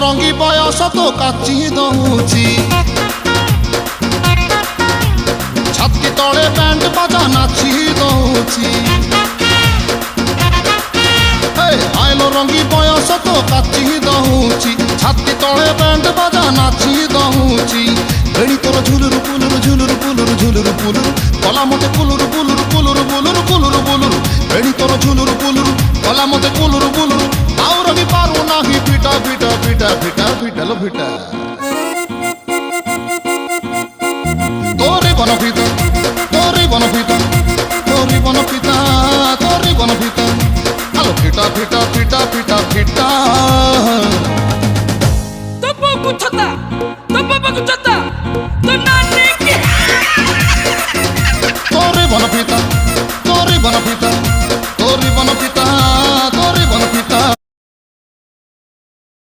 ରଙ୍ଗି ବୟସ ତ କାଚି ଦଉଛି ଛାତି ତଳେ ବ୍ୟାଣ୍ଡ ବାଜା ନାଚି ଦଉଛି ଆଇଲୋ ରଙ୍ଗି ବୟସ ତ କାଚି ଦଉଛି ଛାତି ତଳେ ବ୍ୟାଣ୍ଡ ବାଜା ନାଚି ଦଉଛି ବେଣୀ ତୋର ଝୁଲୁରୁ ପୁଲୁରୁ ଝୁଲୁରୁ ପୁଲୁରୁ ଝୁଲୁରୁ ପୁଲୁରୁ କଲା ମତେ କୁଲୁରୁ ବୁଲୁରୁ କୁଲୁରୁ ବୁଲୁରୁ କୁଲୁରୁ ବୁଲୁରୁ ବେଣୀ ତୋର ଝୁଲୁରୁ ପୁଲୁରୁ କଲା ମତେ କୁଲୁରୁ ବୁଲୁରୁ ଆଉ ରହି ପାରୁ ନାହିଁ ଫିଟା ଫିଟା ଫିଟା ଫିଟା ଫିଟାଲ ଫିଟା ତୋରି ବନ ଫିତା ତୋରି ବନ ଫିତା ତୋରି ବନ ଫିତା ତୋରି ବନ ଫିତା আলো ফিটা ফিটা ফিটা ফিটা ফিটা তো বাবু ছতা তো বাবু ছতা তো নানি কি তোরে বন ফিতা